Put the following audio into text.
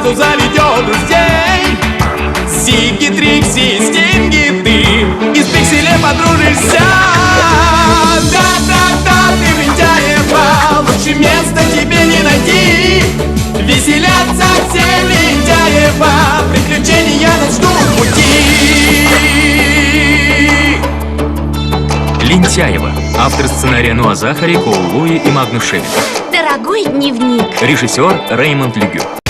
сразу заведет друзей. Зигги, Трикси, Стинги, ты из пикселя подружишься. Да-да-да, ты лентяева, лучше места тебе не найти. Веселятся все лентяева, приключения нас ждут в пути. Лентяева. Автор сценария Ноа Захари, Коул Луи и Магнус Шевин. Дорогой дневник. Режиссер Реймонд Люгю.